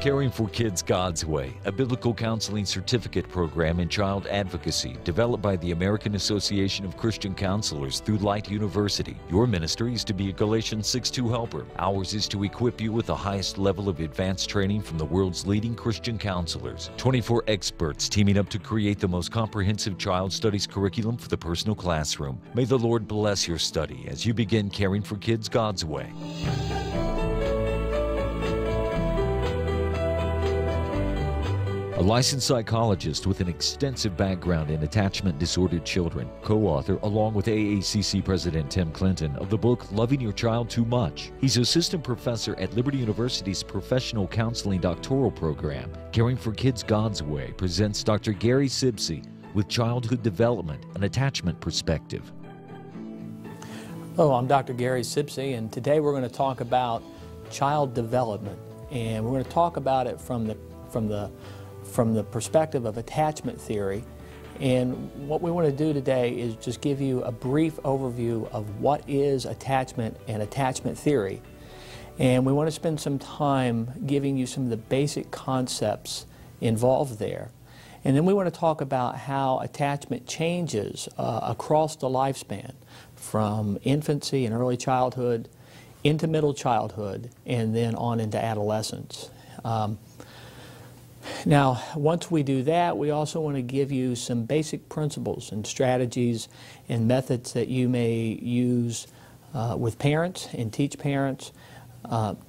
Caring for Kids God's Way, a biblical counseling certificate program in child advocacy developed by the American Association of Christian Counselors through Light University. Your ministry is to be a Galatians 6:2 helper. Ours is to equip you with the highest level of advanced training from the world's leading Christian counselors. 24 experts teaming up to create the most comprehensive child studies curriculum for the personal classroom. May the Lord bless your study as you begin caring for kids God's way. A licensed psychologist with an extensive background in attachment disordered children, co-author along with AACC President Tim Clinton of the book Loving Your Child Too Much. He's assistant professor at Liberty University's Professional Counseling Doctoral Program. Caring for Kids God's Way presents Dr. Gary Sibsey with Childhood Development and Attachment Perspective. Hello, I'm Dr. Gary Sibsey, and today we're going to talk about child development, and we're going to talk about it from the perspective of attachment theory. And what we want to do today is just give you a brief overview of what is attachment and attachment theory. And we want to spend some time giving you some of the basic concepts involved there. And then we want to talk about how attachment changes across the lifespan, from infancy and early childhood into middle childhood and then on into adolescence. Now, once we do that, we also want to give you some basic principles and strategies and methods that you may use with parents and teach parents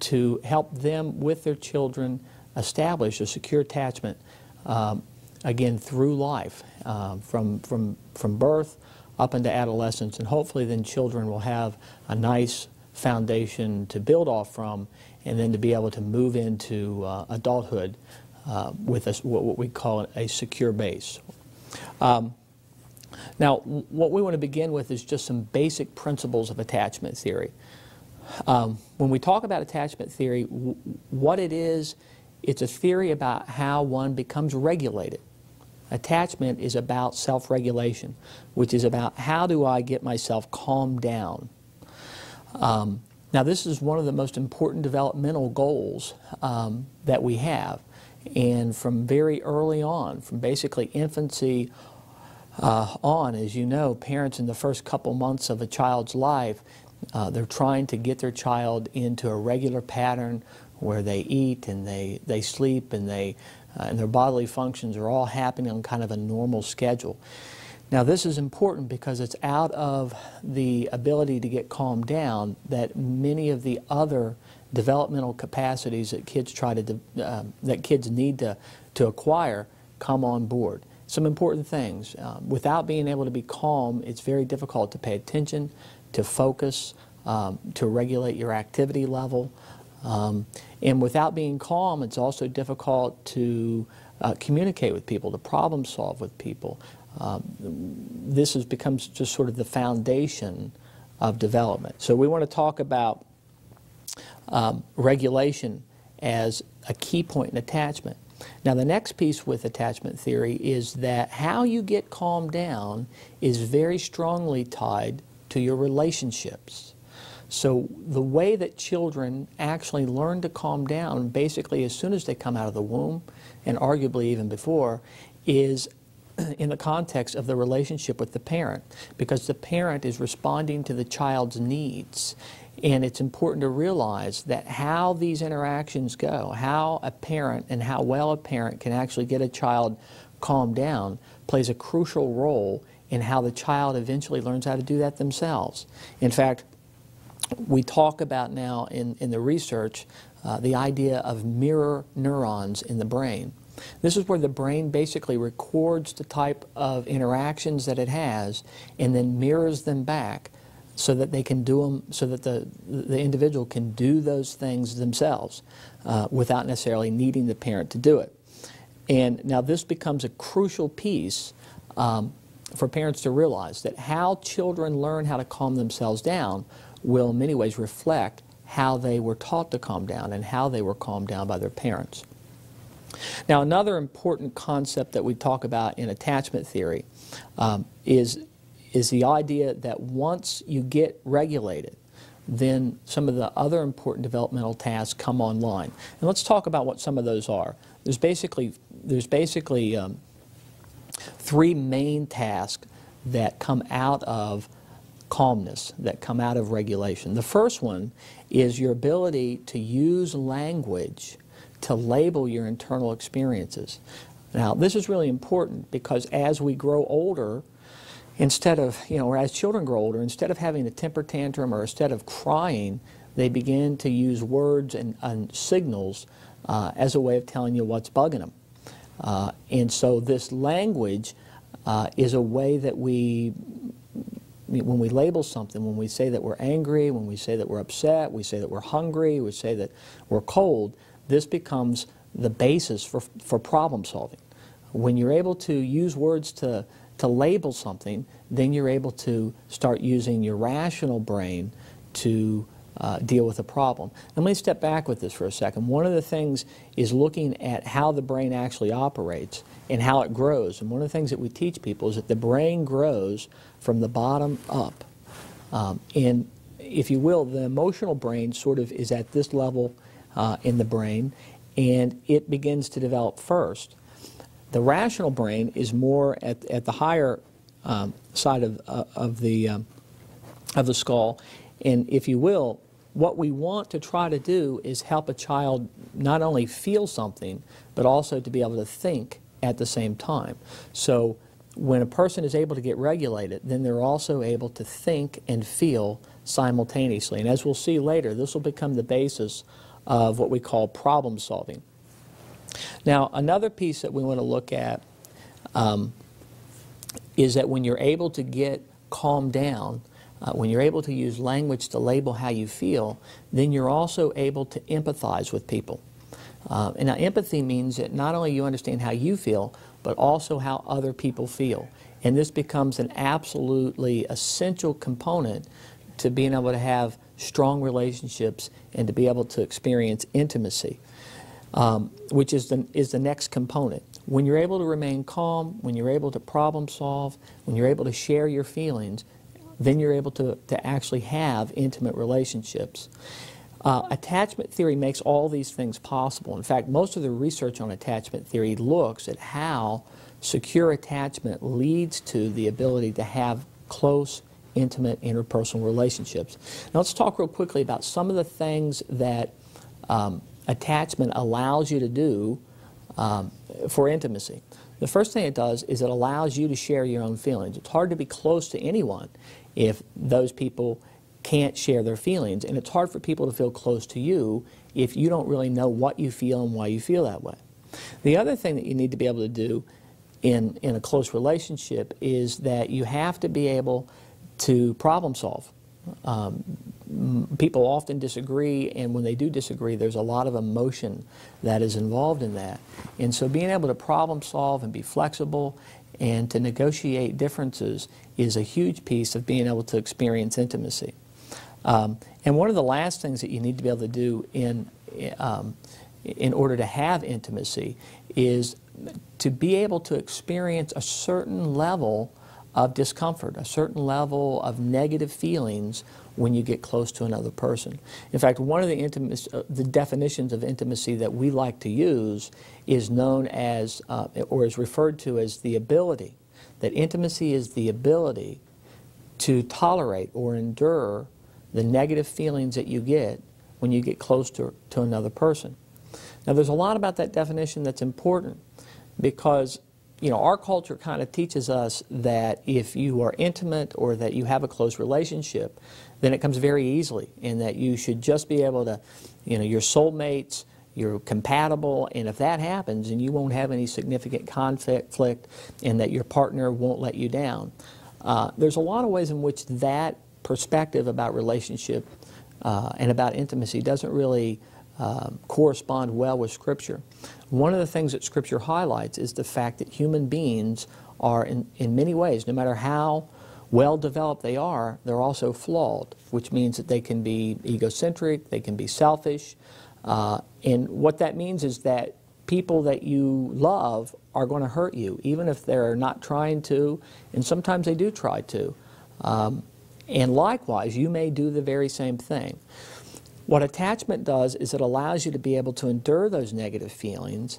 to help them with their children establish a secure attachment, again, through life, from birth up into adolescence. And hopefully then children will have a nice foundation to build off from, and then to be able to move into adulthood with what we call a secure base. Now, what we want to begin with is just some basic principles of attachment theory. When we talk about attachment theory, what it is, it's a theory about how one becomes regulated. Attachment is about self-regulation, which is about how do I get myself calmed down. Now, this is one of the most important developmental goals that we have. And from very early on, from basically infancy on, as you know, parents in the first couple months of a child's life, they're trying to get their child into a regular pattern where they eat and they sleep and their bodily functions are all happening on kind of a normal schedule. Now, this is important because it's out of the ability to get calmed down that many of the other developmental capacities that kids need to acquire come on board. Some important things. Without being able to be calm, it's very difficult to pay attention, to focus, to regulate your activity level. And without being calm, it's also difficult to communicate with people, to problem solve with people. This becomes just sort of the foundation of development. So we want to talk about regulation as a key point in attachment. Now, the next piece with attachment theory is that how you get calmed down is very strongly tied to your relationships. So the way that children actually learn to calm down, basically as soon as they come out of the womb, and arguably even before, is in the context of the relationship with the parent, because the parent is responding to the child's needs. And it's important to realize that how these interactions go, how a parent and how well a parent can actually get a child calmed down, plays a crucial role in how the child eventually learns how to do that themselves. In fact, we talk about now in the research the idea of mirror neurons in the brain. This is where the brain basically records the type of interactions that it has and then mirrors them back so that they can do them, so that the individual can do those things themselves without necessarily needing the parent to do it. And now this becomes a crucial piece for parents to realize, that how children learn how to calm themselves down will in many ways reflect how they were taught to calm down and how they were calmed down by their parents. Now, another important concept that we talk about in attachment theory is the idea that once you get regulated, then some of the other important developmental tasks come online. And let's talk about what some of those are. There's basically three main tasks that come out of calmness, that come out of regulation. The first one is your ability to use language to label your internal experiences. Now, this is really important because as we grow older, instead of, or as children grow older, instead of having a temper tantrum or instead of crying, they begin to use words and signals as a way of telling you what's bugging them. And so this language is a way that when we label something, when we say that we're angry, when we say that we're upset, we say that we're hungry, we say that we're cold, this becomes the basis for problem solving. When you're able to use words to label something, then you're able to start using your rational brain to deal with a problem. Let me step back with this for a second. One of the things is looking at how the brain actually operates and how it grows. And one of the things that we teach people is that the brain grows from the bottom up. And if you will, the emotional brain sort of is at this level in the brain, and it begins to develop first. The rational brain is more at the higher side of the skull, and if you will, what we want to try to do is help a child not only feel something, but also to be able to think at the same time. So when a person is able to get regulated, then they're also able to think and feel simultaneously. And as we'll see later, this will become the basis of what we call problem solving. Now, another piece that we want to look at is that when you're able to get calmed down, when you're able to use language to label how you feel, then you're also able to empathize with people. And now empathy means that not only you understand how you feel, but also how other people feel. And this becomes an absolutely essential component to being able to have strong relationships and to be able to experience intimacy, which is the next component. When you're able to remain calm, when you're able to problem solve, when you're able to share your feelings, then you're able to actually have intimate relationships. Attachment theory makes all these things possible. In fact, most of the research on attachment theory looks at how secure attachment leads to the ability to have close, intimate, interpersonal relationships. Now let's talk real quickly about some of the things that attachment allows you to do for intimacy. The first thing it does is it allows you to share your own feelings. It's hard to be close to anyone if those people can't share their feelings, and it's hard for people to feel close to you if you don't really know what you feel and why you feel that way. The other thing that you need to be able to do in a close relationship is that you have to be able to problem solve. People often disagree, and when they do disagree, there's a lot of emotion that is involved in that. And so being able to problem solve and be flexible and to negotiate differences is a huge piece of being able to experience intimacy. And one of the last things that you need to be able to do in order to have intimacy is to be able to experience a certain level of discomfort, a certain level of negative feelings when you get close to another person. In fact, one of the definitions of intimacy that we like to use is known as, or is referred to as the ability. That intimacy is the ability to tolerate or endure the negative feelings that you get when you get close to another person. Now, there's a lot about that definition that's important because our culture kind of teaches us that if you are intimate or that you have a close relationship, then it comes very easily, and that you should just be able to, you're soulmates, you're compatible, and if that happens, then you won't have any significant conflict, and that your partner won't let you down. There's a lot of ways in which that perspective about relationship and about intimacy doesn't really correspond well with Scripture. One of the things that Scripture highlights is the fact that human beings are, in many ways, no matter how well developed they are, they're also flawed, which means that they can be egocentric, they can be selfish, and what that means is that people that you love are going to hurt you, even if they're not trying to, and sometimes they do try to. And likewise, you may do the very same thing. What attachment does is it allows you to be able to endure those negative feelings.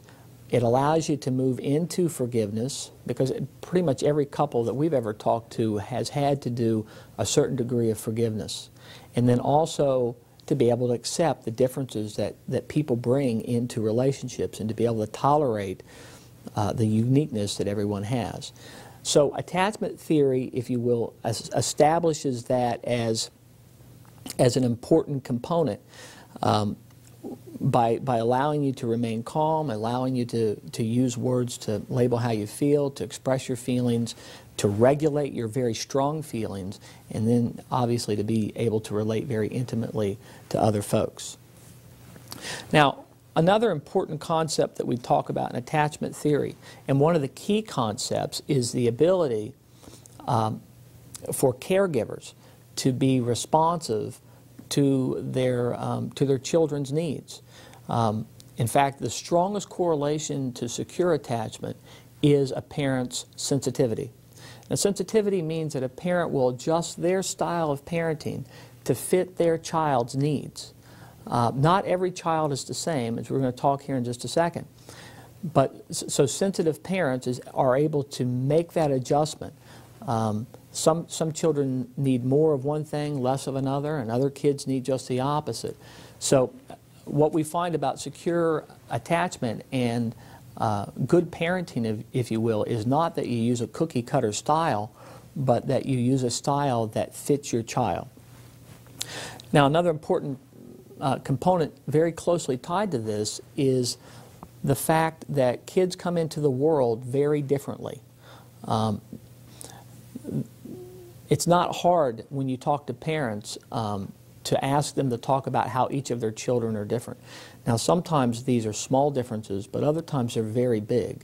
It allows you to move into forgiveness, because pretty much every couple that we've ever talked to has had to do a certain degree of forgiveness. And then also to be able to accept the differences that people bring into relationships, and to be able to tolerate the uniqueness that everyone has. So attachment theory, if you will, establishes that as an important component by allowing you to remain calm, allowing you to use words to label how you feel, to express your feelings, to regulate your very strong feelings, and then obviously to be able to relate very intimately to other folks. Now, another important concept that we talk about in attachment theory, and one of the key concepts, is the ability for caregivers to be responsive to their children's needs. In fact, the strongest correlation to secure attachment is a parent's sensitivity. Now, sensitivity means that a parent will adjust their style of parenting to fit their child's needs. Not every child is the same, as we're going to talk here in just a second. But so sensitive parents are able to make that adjustment. Some children need more of one thing, less of another, and other kids need just the opposite. So what we find about secure attachment and good parenting, if you will, is not that you use a cookie-cutter style, but that you use a style that fits your child. Now, another important component very closely tied to this is the fact that kids come into the world very differently. It's not hard when you talk to parents to ask them to talk about how each of their children are different. Now, sometimes these are small differences, but other times they're very big.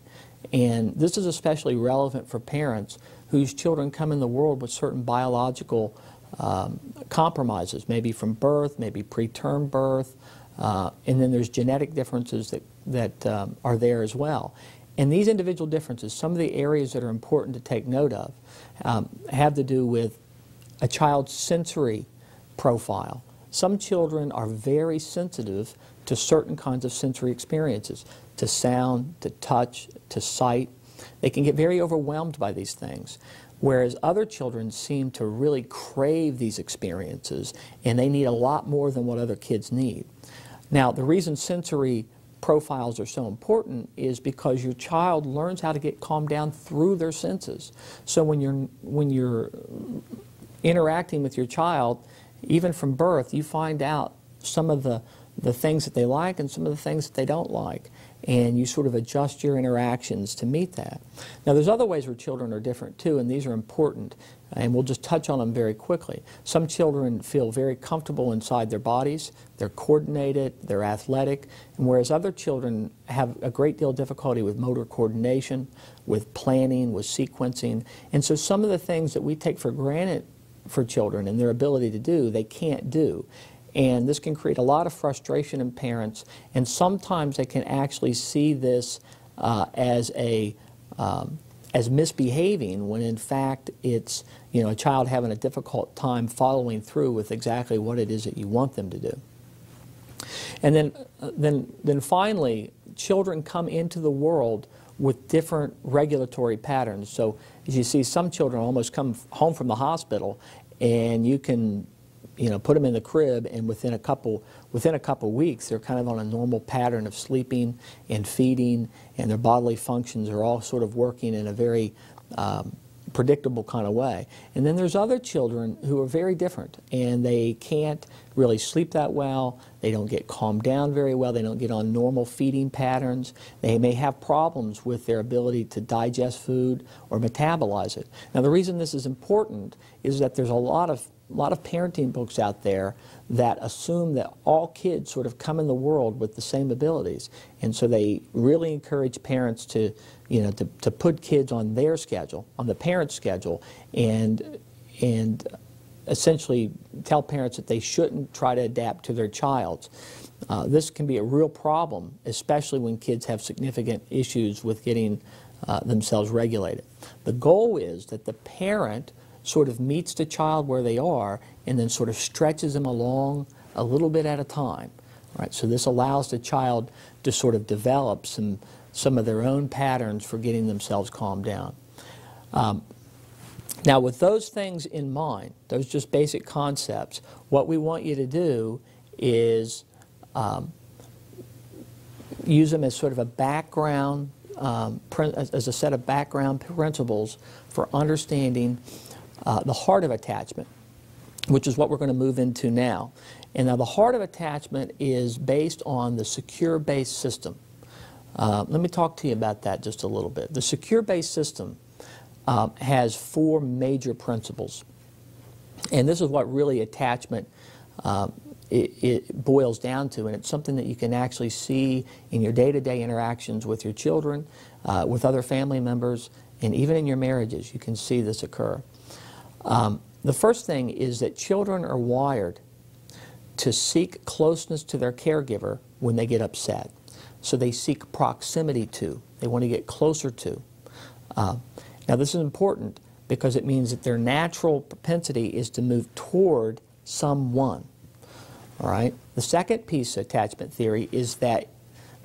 And this is especially relevant for parents whose children come in the world with certain biological compromises, maybe from birth, maybe preterm birth, and then there's genetic differences that are there as well. And these individual differences, some of the areas that are important to take note of, have to do with a child's sensory profile. Some children are very sensitive to certain kinds of sensory experiences, to sound, to touch, to sight. They can get very overwhelmed by these things, whereas other children seem to really crave these experiences, and they need a lot more than what other kids need. Now, the reason sensory profiles are so important is because your child learns how to get calmed down through their senses. So when you're interacting with your child, even from birth, you find out some of the things that they like and some of the things that they don't like, and you sort of adjust your interactions to meet that. Now, there's other ways where children are different too, and these are important, and we'll just touch on them very quickly. Some children feel very comfortable inside their bodies, they're coordinated, they're athletic, and whereas other children have a great deal of difficulty with motor coordination, with planning, with sequencing, and so some of the things that we take for granted for children and their ability to do, they can't do. And this can create a lot of frustration in parents, and sometimes they can actually see this as misbehaving, when in fact it's a child having a difficult time following through with exactly what it is that you want them to do. And then finally, children come into the world with different regulatory patterns. So as you see, some children almost come home from the hospital, and you can put them in the crib, and within a couple weeks, they're kind of on a normal pattern of sleeping and feeding, and their bodily functions are all sort of working in a very predictable kind of way. And then there's other children who are very different, and they can't really sleep that well, they don't get calmed down very well, they don't get on normal feeding patterns, they may have problems with their ability to digest food or metabolize it. Now, the reason this is important is that there's a lot of parenting books out there that assume that all kids sort of come in the world with the same abilities, and so they really encourage parents to put kids on their schedule, on the parent's schedule, and essentially tell parents that they shouldn't try to adapt to their child's. This can be a real problem, especially when kids have significant issues with getting themselves regulated. The goal is that the parent sort of meets the child where they are and then sort of stretches them along a little bit at a time. Right? So this allows the child to sort of develop some of their own patterns for getting themselves calmed down. Now, with those things in mind, those just basic concepts, what we want you to do is use them as sort of a background, as a set of background principles for understanding the heart of attachment, which is what we're going to move into now. And now the heart of attachment is based on the secure-based system. Let me talk to you about that just a little bit. The secure-based system has four major principles. And this is what really attachment it boils down to, and it's something that you can actually see in your day-to-day interactions with your children, with other family members, and even in your marriages. You can see this occur. The first thing is that children are wired to seek closeness to their caregiver when they get upset. So they seek proximity to. They want to get closer to. Now this is important because it means that their natural propensity is to move toward someone. All right? The second piece of attachment theory is that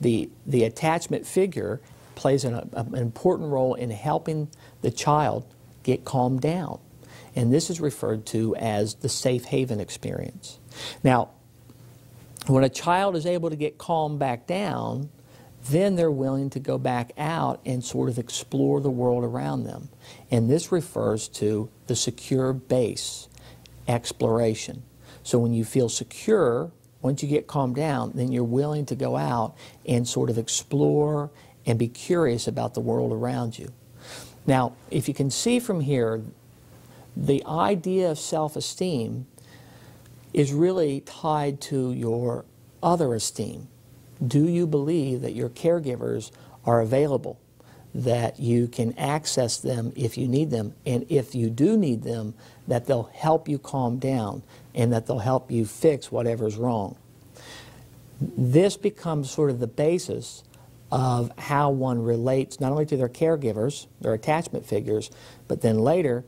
the attachment figure plays an important role in helping the child get calmed down. And this is referred to as the safe haven experience. Now, when a child is able to get calmed back down, then they're willing to go back out and sort of explore the world around them. And this refers to the secure base exploration. So when you feel secure, once you get calmed down, then you're willing to go out and sort of explore and be curious about the world around you. Now, if you can see from here, the idea of self-esteem is really tied to your other esteem. Do you believe that your caregivers are available, that you can access them if you need them, and if you do need them, that they'll help you calm down and that they'll help you fix whatever's wrong? This becomes sort of the basis of how one relates not only to their caregivers, their attachment figures, but then later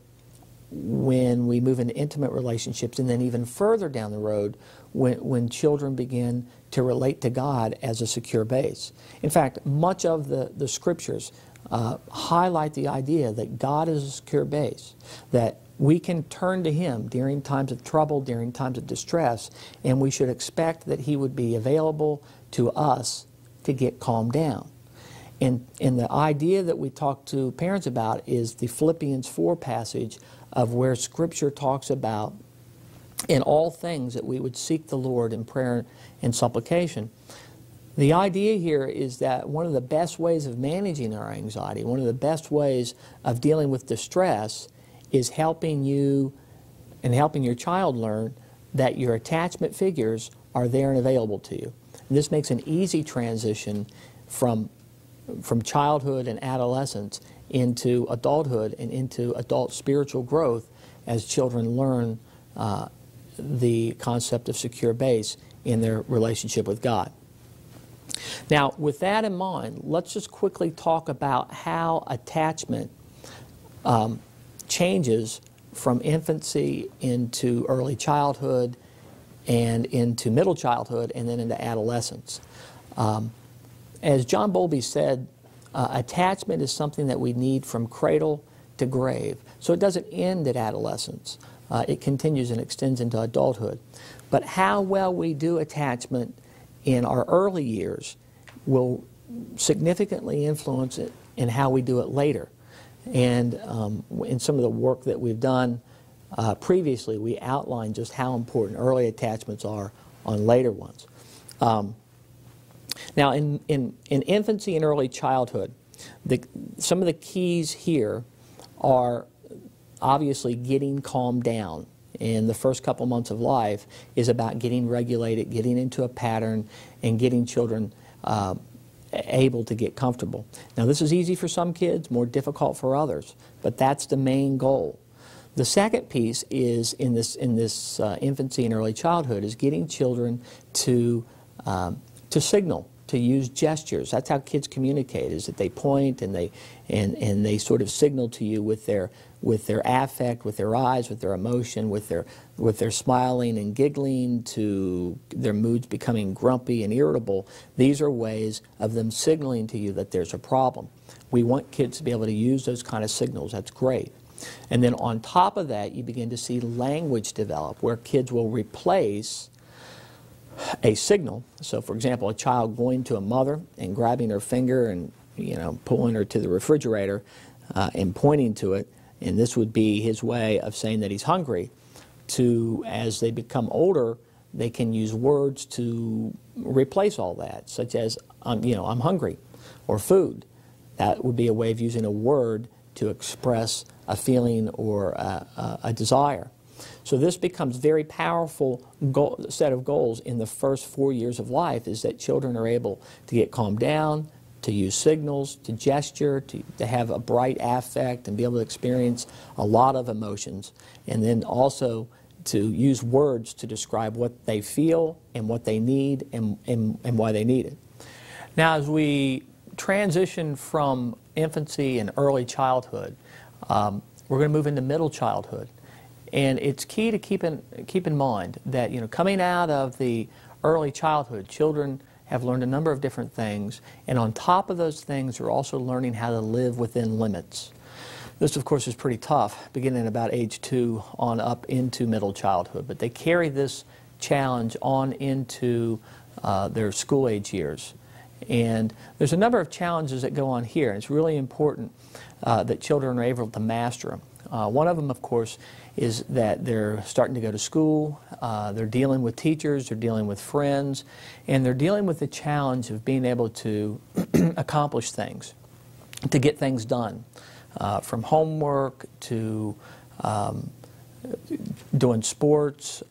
when we move into intimate relationships, and then even further down the road when children begin to relate to God as a secure base. In fact, much of the scriptures highlight the idea that God is a secure base, that we can turn to Him during times of trouble, during times of distress, and we should expect that He would be available to us to get calmed down. And the idea that we talk to parents about is the Philippians 4 passage of where Scripture talks about in all things that we would seek the Lord in prayer and supplication. The idea here is that one of the best ways of managing our anxiety, one of the best ways of dealing with distress, is helping you and helping your child learn that your attachment figures are there and available to you. And this makes an easy transition from childhood and adolescence into adulthood and into adult spiritual growth as children learn the concept of secure base in their relationship with God. Now, with that in mind, let's just quickly talk about how attachment changes from infancy into early childhood and into middle childhood and then into adolescence. As John Bowlby said, attachment is something that we need from cradle to grave. So it doesn't end at adolescence. It continues and extends into adulthood. But how well we do attachment in our early years will significantly influence it in how we do it later. And in some of the work that we've done previously, we outlined just how important early attachments are on later ones. Now, in infancy and early childhood, some of the keys here are obviously getting calmed down. And the first couple months of life is about getting regulated, getting into a pattern, and getting children able to get comfortable. Now, this is easy for some kids, more difficult for others, but that's the main goal. The second piece is in this infancy and early childhood is getting children to signal to use gestures. That's how kids communicate, is that they point and they sort of signal to you with their affect, with their eyes, with their emotion, with their smiling and giggling, to their moods becoming grumpy and irritable. These are ways of them signaling to you that there's a problem. We want kids to be able to use those kind of signals. That's great. And then on top of that, you begin to see language develop, where kids will replace a signal. So for example, a child going to a mother and grabbing her finger and pulling her to the refrigerator and pointing to it, and this would be his way of saying that he's hungry, to, as they become older, they can use words to replace all that, such as I'm hungry, or food. That would be a way of using a word to express a feeling or a desire. So this becomes a very powerful set of goals in the first 4 years of life, is that children are able to get calmed down, to use signals, to gesture, to have a bright affect and be able to experience a lot of emotions, and then also to use words to describe what they feel and what they need and why they need it. Now, as we transition from infancy and early childhood, we're going to move into middle childhood. And it's key to keep in mind that coming out of the early childhood, children have learned a number of different things, and on top of those things, they're also learning how to live within limits. This, of course, is pretty tough, beginning about age 2 on up into middle childhood, but they carry this challenge on into their school age years. And there's a number of challenges that go on here, and it's really important that children are able to master them. One of them, of course, is that they're starting to go to school, they're dealing with teachers, they're dealing with friends, and they're dealing with the challenge of being able to accomplish things, to get things done, from homework to doing sports,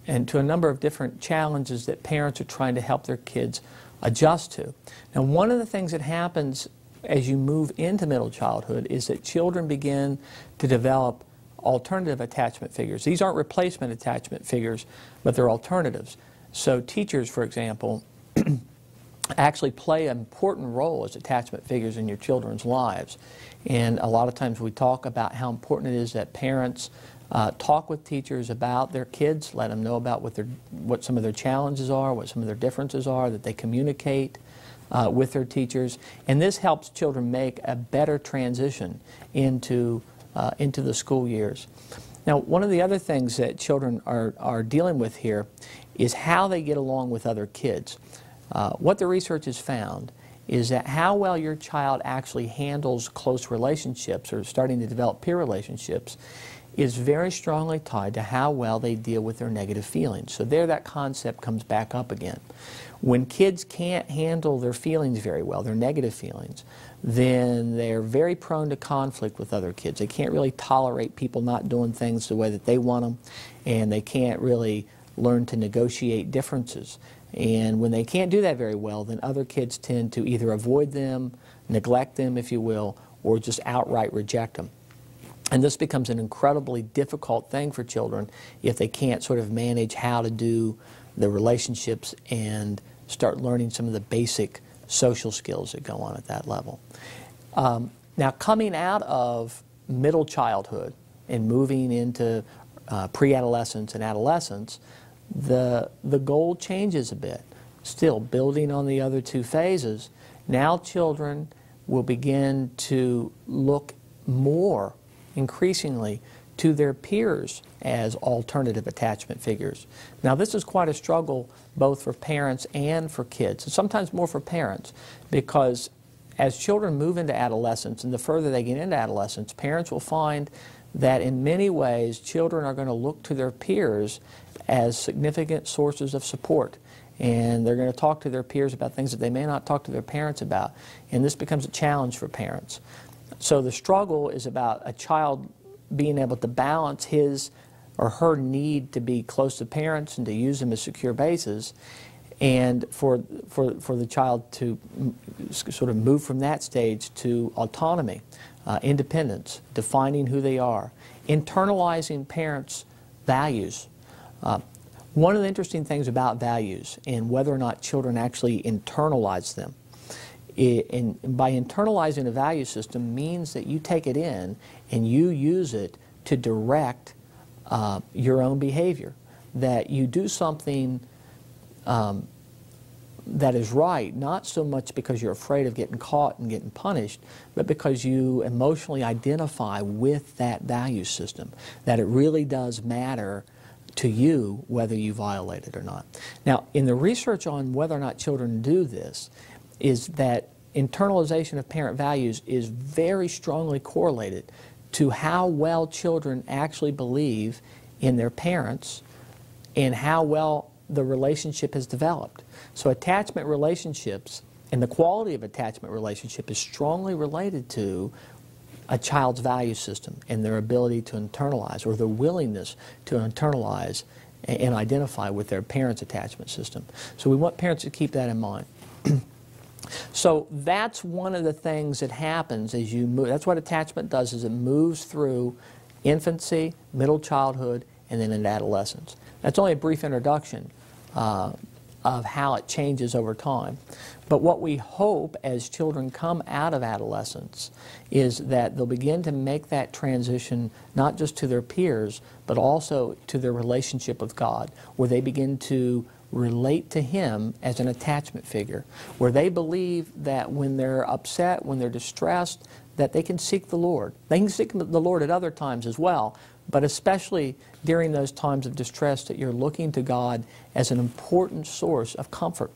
and to a number of different challenges that parents are trying to help their kids adjust to. Now, one of the things that happens as you move into middle childhood is that children begin to develop alternative attachment figures. These aren't replacement attachment figures, but they're alternatives. So teachers, for example, actually play an important role as attachment figures in your children's lives. And a lot of times we talk about how important it is that parents talk with teachers about their kids, let them know about what some of their challenges are, what some of their differences are, that they communicate with their teachers. And this helps children make a better transition into the school years. Now, one of the other things that children are dealing with here is how they get along with other kids. What the research has found is that how well your child actually handles close relationships or starting to develop peer relationships is very strongly tied to how well they deal with their negative feelings. So there that concept comes back up again. When kids can't handle their feelings very well, their negative feelings, then they're very prone to conflict with other kids. They can't really tolerate people not doing things the way that they want them, and they can't really learn to negotiate differences. And when they can't do that very well, then other kids tend to either avoid them, neglect them, if you will, or just outright reject them. And this becomes an incredibly difficult thing for children if they can't sort of manage how to do the relationships and start learning some of the basic social skills that go on at that level. Now, coming out of middle childhood and moving into pre-adolescence and adolescence, the goal changes a bit. Still building on the other two phases, now children will begin to look more increasingly to their peers as alternative attachment figures. Now, this is quite a struggle both for parents and for kids, and sometimes more for parents, because as children move into adolescence, and the further they get into adolescence, parents will find that in many ways children are going to look to their peers as significant sources of support. And they're going to talk to their peers about things that they may not talk to their parents about. And this becomes a challenge for parents. So the struggle is about a child being able to balance his or her need to be close to parents and to use them as secure bases, and for the child to sort of move from that stage to autonomy, independence, defining who they are, internalizing parents' values. One of the interesting things about values and whether or not children actually internalize them, and by internalizing a value system means that you take it in and you use it to direct your own behavior, that you do something that is right, not so much because you're afraid of getting caught and getting punished, but because you emotionally identify with that value system, that it really does matter to you whether you violate it or not. Now, in the research on whether or not children do this, is that internalization of parent values is very strongly correlated to how well children actually believe in their parents and how well the relationship has developed. So attachment relationships and the quality of attachment relationship is strongly related to a child's value system and their ability to internalize, or their willingness to internalize and identify with their parents' attachment system. So we want parents to keep that in mind. So that's one of the things that happens as you move. That's what attachment does, is it moves through infancy, middle childhood, and then into adolescence. That's only a brief introduction of how it changes over time. But what we hope as children come out of adolescence is that they'll begin to make that transition not just to their peers, but also to their relationship with God, where they begin to relate to Him as an attachment figure, where they believe that when they're upset, when they're distressed, that they can seek the Lord. They can seek the Lord at other times as well, but especially during those times of distress, that you're looking to God as an important source of comfort.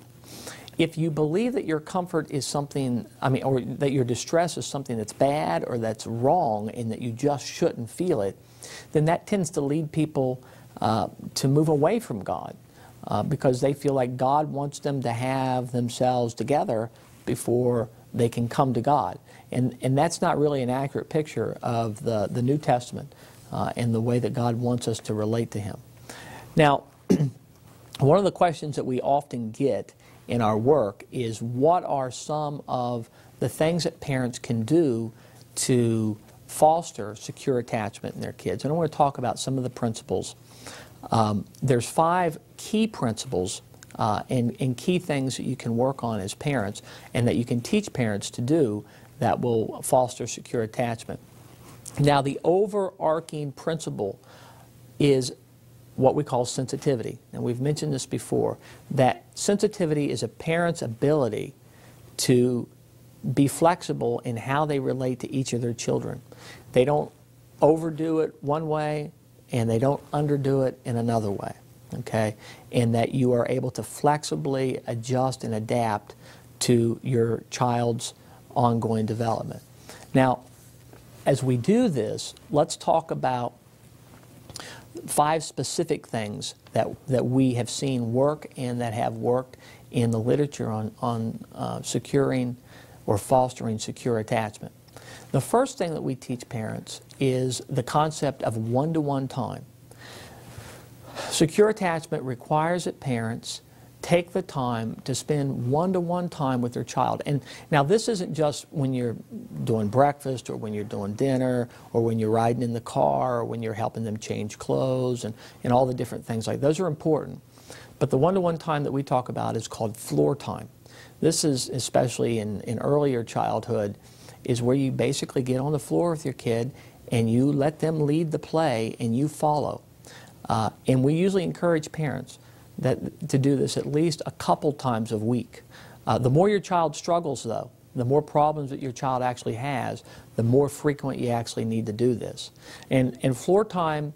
If you believe that your comfort is something, or that your distress is something that's bad or that's wrong and that you just shouldn't feel it, then that tends to lead people to move away from God because they feel like God wants them to have themselves together before they can come to God. And that's not really an accurate picture of the New Testament and the way that God wants us to relate to Him. Now, one of the questions that we often get in our work is, what are some of the things that parents can do to foster secure attachment in their kids? And I want to talk about some of the principles. There's 5 key principles and key things that you can work on as parents and that you can teach parents to do that will foster secure attachment. Now, the overarching principle is what we call sensitivity. And we've mentioned this before, that sensitivity is a parent's ability to be flexible in how they relate to each of their children. They don't overdo it one way and they don't underdo it in another way, okay? And that you are able to flexibly adjust and adapt to your child's ongoing development. Now, as we do this, let's talk about 5 specific things that we have seen work and that have worked in the literature on securing or fostering secure attachment. The first thing that we teach parents is the concept of one-to-one time. Secure attachment requires that parents take the time to spend one-to-one time with their child. And now this isn't just when you're doing breakfast or when you're doing dinner or when you're riding in the car or when you're helping them change clothes and all the different things like those are important. But the one-to-one time that we talk about is called floor time. This is, especially in earlier childhood, is where you basically get on the floor with your kid and you let them lead the play and you follow. And we usually encourage parents to do this at least a couple times a week. The more your child struggles, though, the more problems that your child actually has, the more frequent you actually need to do this. And floor time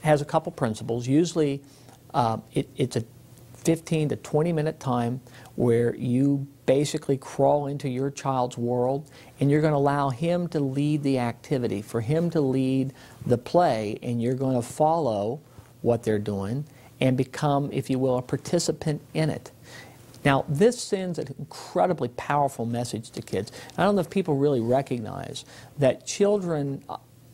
has a couple principles. Usually it's a 15 to 20 minute time where you basically crawl into your child's world and you're going to allow him to lead the activity, for him to lead the play, and you're going to follow what they're doing and become, if you will, a participant in it. Now, this sends an incredibly powerful message to kids. I don't know if people really recognize that children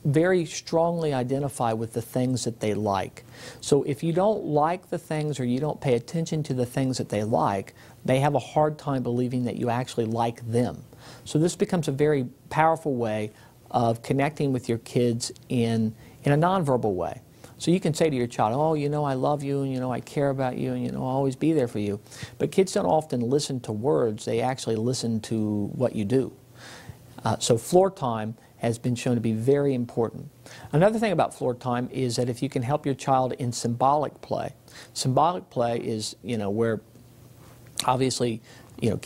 very strongly identify with the things that they like. So if you don't like the things or you don't pay attention to the things that they like, they have a hard time believing that you actually like them. So this becomes a very powerful way of connecting with your kids in a nonverbal way. So you can say to your child, oh, you know, I love you, and you know, I care about you, and you know, I'll always be there for you. But kids don't often listen to words, they actually listen to what you do. So floor time has been shown to be very important. Another thing about floor time is that if you can help your child in symbolic play. Symbolic play is, you know, where obviously, you know,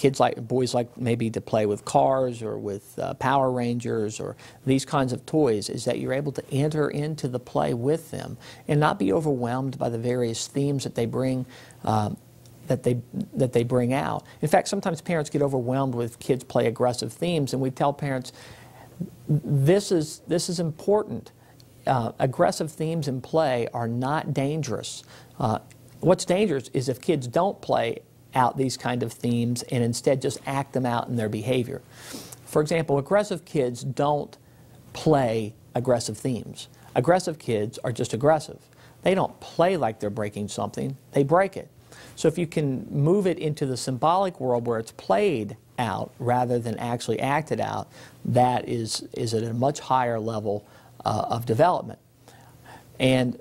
boys like maybe to play with cars or with Power Rangers or these kinds of toys, is that you're able to enter into the play with them and not be overwhelmed by the various themes that they bring that they bring out. In fact, sometimes parents get overwhelmed with kids play aggressive themes, and we tell parents, this is important. Aggressive themes in play are not dangerous. What's dangerous is if kids don't play out these kind of themes and instead just act them out in their behavior. For example, aggressive kids don't play aggressive themes. Aggressive kids are just aggressive. They don't play like they're breaking something, they break it. So if you can move it into the symbolic world where it's played out rather than actually acted out, that is at a much higher level of development. And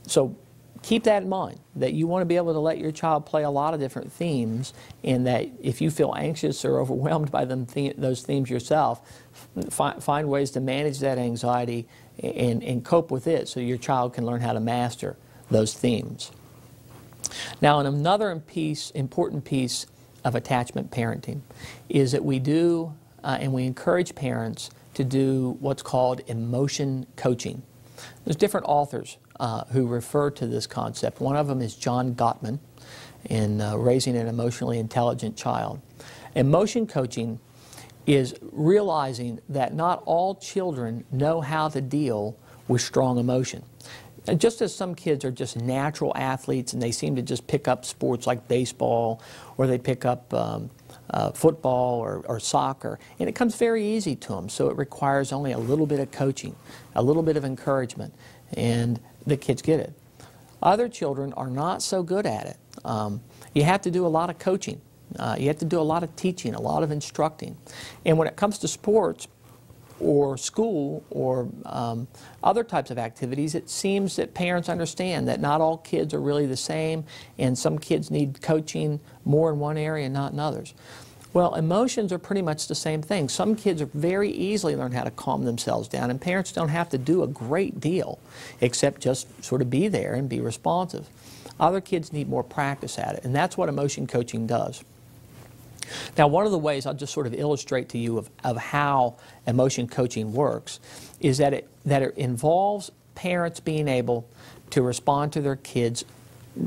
so keep that in mind, that you want to be able to let your child play a lot of different themes, and that if you feel anxious or overwhelmed by those themes yourself, find ways to manage that anxiety and cope with it so your child can learn how to master those themes. Now, another important piece of attachment parenting is that we do and we encourage parents to do what's called emotion coaching. There's different authors who refer to this concept. One of them is John Gottman in Raising an Emotionally Intelligent Child. Emotion coaching is realizing that not all children know how to deal with strong emotion. And just as some kids are just natural athletes and they seem to just pick up sports like baseball, or they pick up football or soccer, and it comes very easy to them, so it requires only a little bit of coaching, a little bit of encouragement, and the kids get it. Other children are not so good at it. You have to do a lot of coaching. You have to do a lot of teaching, a lot of instructing. And when it comes to sports or school or other types of activities, it seems that parents understand that not all kids are really the same, and some kids need coaching more in one area and not in others. Well, emotions are pretty much the same thing. Some kids are very easily learn how to calm themselves down, and parents don't have to do a great deal except just sort of be there and be responsive. Other kids need more practice at it, and that's what emotion coaching does. Now, one of the ways I'll just sort of illustrate to you of how emotion coaching works is that it involves parents being able to respond to their kids'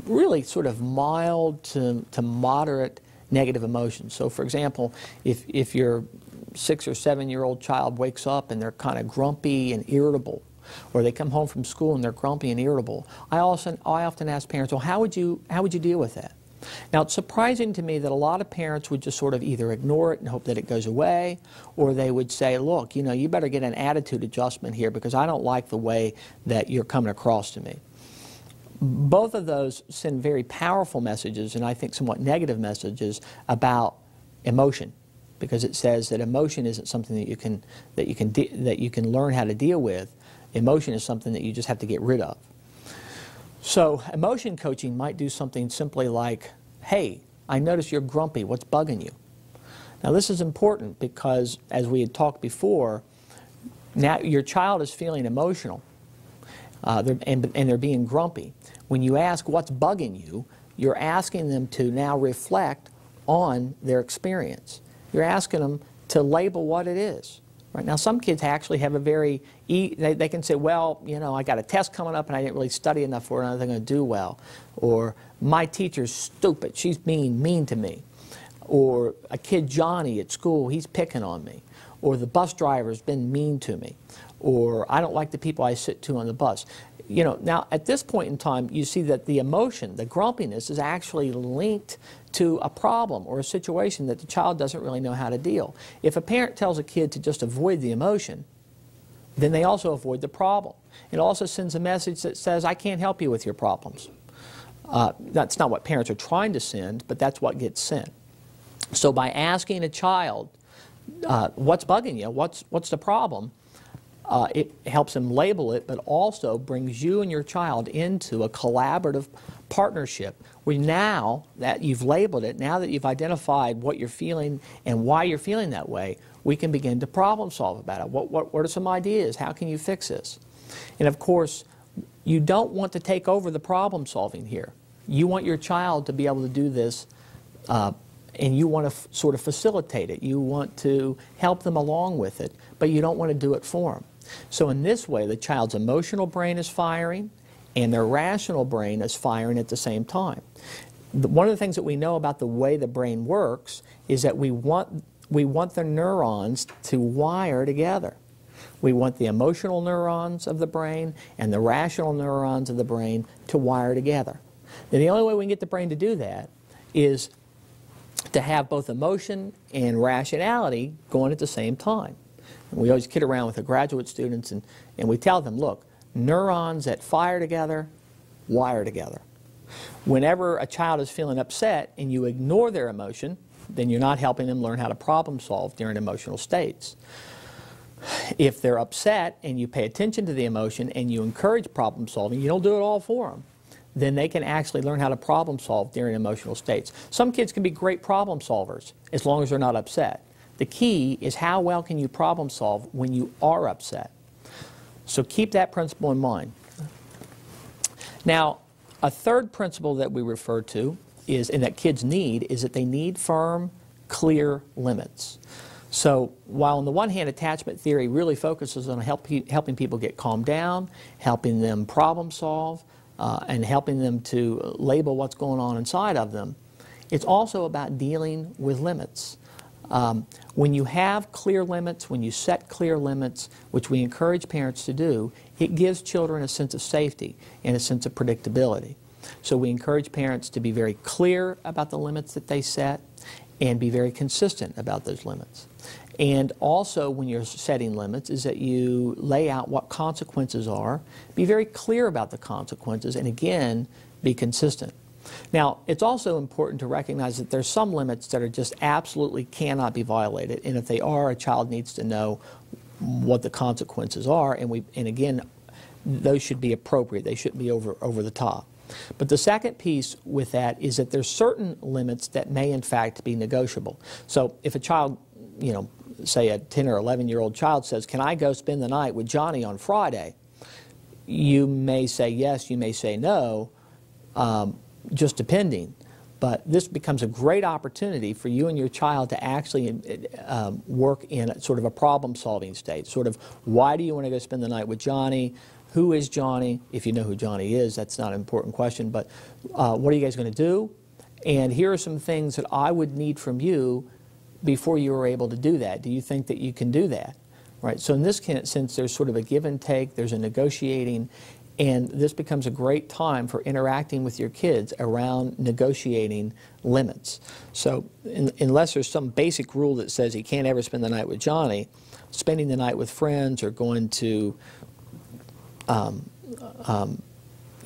really sort of mild to moderate negative emotions. So, for example, if your 6 or 7-year-old child wakes up and they're kind of grumpy and irritable, or they come home from school and they're grumpy and irritable, I often ask parents, well, how would you deal with that? Now, it's surprising to me that a lot of parents would just sort of either ignore it and hope that it goes away, or they would say, look, you know, you better get an attitude adjustment here because I don't like the way that you're coming across to me. Both of those send very powerful messages, and I think somewhat negative messages about emotion, because it says that emotion isn't something that you can learn how to deal with. Emotion is something that you just have to get rid of. So emotion coaching might do something simply like, hey, I notice you're grumpy. What's bugging you? Now, this is important because, as we had talked before, now your child is feeling emotional and they're being grumpy. When you ask what's bugging you, you're asking them to now reflect on their experience. You're asking them to label what it is. Right now, some kids actually have a they can say, well, you know, I got a test coming up and I didn't really study enough for it, and I'm going to do well. Or, my teacher's stupid, she's being mean to me. Or, a kid, Johnny, at school, he's picking on me. Or, the bus driver's been mean to me. Or, I don't like the people I sit to on the bus. You know, now, at this point in time, you see that the emotion, the grumpiness, is actually linked to a problem or a situation that the child doesn't really know how to deal. If a parent tells a kid to just avoid the emotion, then they also avoid the problem. It also sends a message that says, I can't help you with your problems. That's not what parents are trying to send, but that's what gets sent. So by asking a child, what's bugging you, what's the problem, it helps them label it, but also brings you and your child into a collaborative partnership where now that you've labeled it, now that you've identified what you're feeling and why you're feeling that way, we can begin to problem solve about it. What are some ideas? How can you fix this? And of course, you don't want to take over the problem solving here. You want your child to be able to do this, and you want to sort of facilitate it. You want to help them along with it, but you don't want to do it for them. So in this way, the child's emotional brain is firing and their rational brain is firing at the same time. One of the things that we know about the way the brain works is that we want the neurons to wire together. We want the emotional neurons of the brain and the rational neurons of the brain to wire together. Now, the only way we can get the brain to do that is to have both emotion and rationality going at the same time. And we always kid around with the graduate students and we tell them, look, neurons that fire together, wire together. Whenever a child is feeling upset and you ignore their emotion, then you're not helping them learn how to problem solve during emotional states. If they're upset and you pay attention to the emotion and you encourage problem solving, you don't do it all for them, then they can actually learn how to problem solve during emotional states. Some kids can be great problem solvers as long as they're not upset. The key is how well can you problem solve when you are upset. So keep that principle in mind. Now, a third principle that we refer to is, and that kids need, is that they need firm, clear limits. So while on the one hand attachment theory really focuses on helping people get calmed down, helping them problem solve, and helping them to label what's going on inside of them, it's also about dealing with limits. When you have clear limits, when you set clear limits, which we encourage parents to do, it gives children a sense of safety and a sense of predictability. So we encourage parents to be very clear about the limits that they set and be very consistent about those limits. And also, when you're setting limits, is that you lay out what consequences are, be very clear about the consequences, and again, be consistent. Now, it's also important to recognize that there's some limits that are just absolutely cannot be violated, and if they are, a child needs to know what the consequences are, and again, those should be appropriate. They shouldn't be over the top. But the second piece with that is that there's certain limits that may in fact be negotiable. So if a child, you know, say a 10 or 11-year-old child says, "Can I go spend the night with Johnny on Friday?" You may say yes, you may say no, just depending. But this becomes a great opportunity for you and your child to actually work in sort of a problem-solving state. Sort of, why do you want to go spend the night with Johnny? Who is Johnny? If you know who Johnny is, that's not an important question, but what are you guys going to do? And here are some things that I would need from you before you were able to do that. Do you think that you can do that? Right? So in this sense, there's sort of a give and take, there's a negotiating, and this becomes a great time for interacting with your kids around negotiating limits. So unless there's some basic rule that says you can't ever spend the night with Johnny, spending the night with friends or going to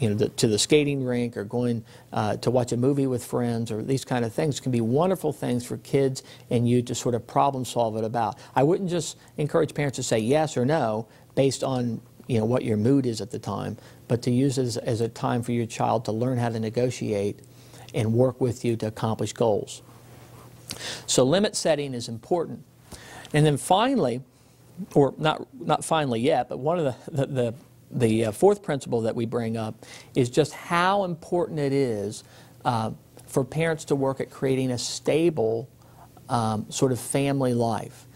to the skating rink or going to watch a movie with friends or these kind of things can be wonderful things for kids and you to sort of problem solve it about. I wouldn't just encourage parents to say yes or no based on what your mood is at the time, but to use it as a time for your child to learn how to negotiate and work with you to accomplish goals. So limit setting is important. And then finally, or not finally yet, but one of the fourth principle that we bring up is just how important it is for parents to work at creating a stable sort of family life.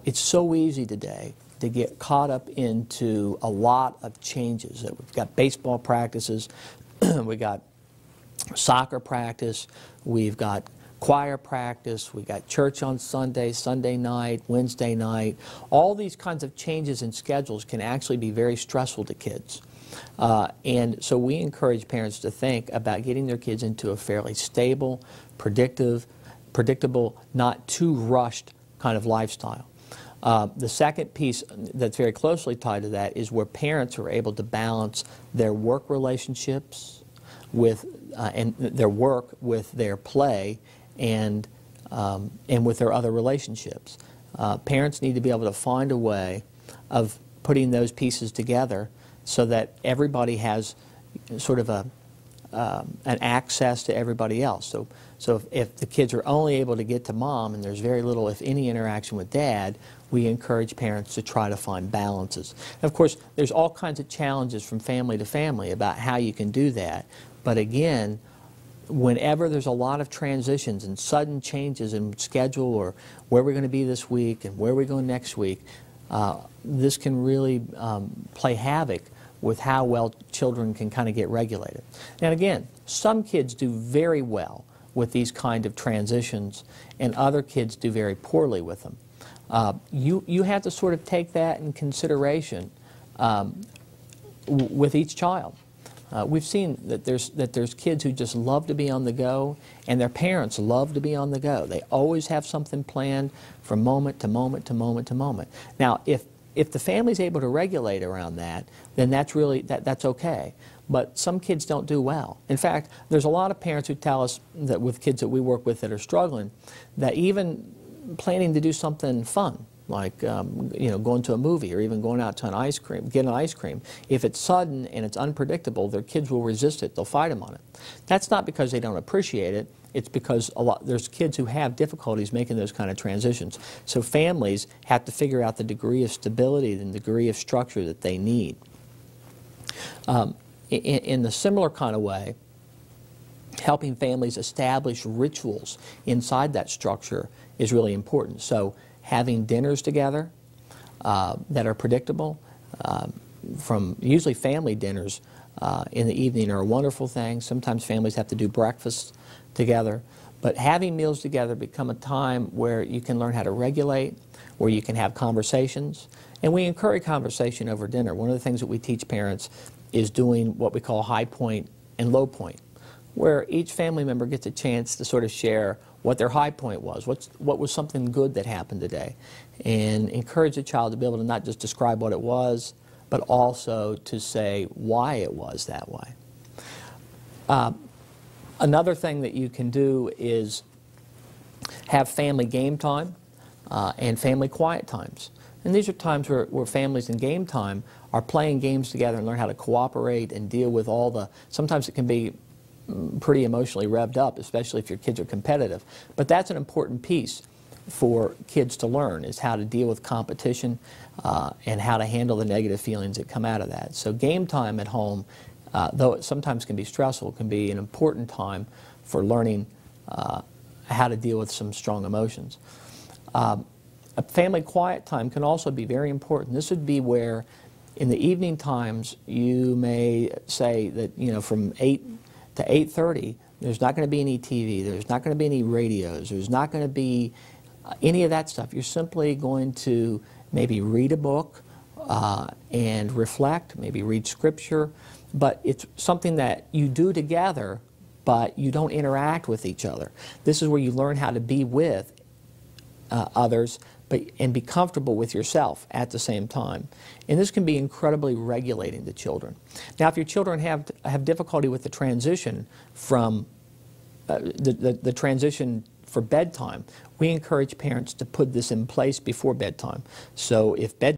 It's so easy today to get caught up into a lot of changes. We've got baseball practices, we've got soccer practice, we've got choir practice, we got church on Sunday, Sunday night, Wednesday night. All these kinds of changes in schedules can actually be very stressful to kids. And so we encourage parents to think about getting their kids into a fairly stable, predictable, not too rushed kind of lifestyle. The second piece that's very closely tied to that is where parents are able to balance their work relationships with and their work with their play and with their other relationships. Parents need to be able to find a way of putting those pieces together so that everybody has sort of an access to everybody else. So if the kids are only able to get to mom and there's very little, if any, interaction with dad, we encourage parents to try to find balances. And of course, there's all kinds of challenges from family to family about how you can do that. But again, whenever there's a lot of transitions and sudden changes in schedule or where we're going to be this week and where we're going next week, this can really play havoc with how well children can kind of get regulated. And again, some kids do very well with these kind of transitions and other kids do very poorly with them. You have to sort of take that in consideration with each child. We've seen that there's kids who just love to be on the go, and their parents love to be on the go. They always have something planned from moment to moment to moment to moment. Now, if the family's able to regulate around that, then that's really that's okay. But some kids don't do well. In fact, there's a lot of parents who tell us that with kids that we work with that are struggling, that even planning to do something fun, like going to a movie or even going out to get an ice cream. If it's sudden and it's unpredictable, their kids will resist it. They'll fight them on it. That's not because they don't appreciate it. It's because there's kids who have difficulties making those kind of transitions. So families have to figure out the degree of stability and the degree of structure that they need. In the similar kind of way, helping families establish rituals inside that structure is really important. So having dinners together that are predictable, from usually family dinners in the evening are a wonderful thing. Sometimes families have to do breakfast together. But having meals together become a time where you can learn how to regulate, where you can have conversations. And we encourage conversation over dinner. One of the things that we teach parents is doing what we call high point and low point, where each family member gets a chance to sort of share what their high point was, what was something good that happened today, and encourage the child to be able to not just describe what it was, but also to say why it was that way. Another thing that you can do is have family game time and family quiet times. And these are times where families in game time are playing games together and learn how to cooperate and deal with all the, sometimes it can be pretty emotionally revved up, especially if your kids are competitive. But that's an important piece for kids to learn, is how to deal with competition and how to handle the negative feelings that come out of that. So game time at home, though it sometimes can be stressful, can be an important time for learning how to deal with some strong emotions. A family quiet time can also be very important. This would be where in the evening times you may say that from 8 to 8:30 there's not going to be any TV, there's not going to be any radios, there's not going to be any of that stuff. You're simply going to maybe read a book and reflect, maybe read scripture, but it's something that you do together, but you don't interact with each other. This is where you learn how to be with others and be comfortable with yourself at the same time. And this can be incredibly regulating to children. Now, if your children have difficulty with the transition from the transition for bedtime, we encourage parents to put this in place before bedtime. So if bedtime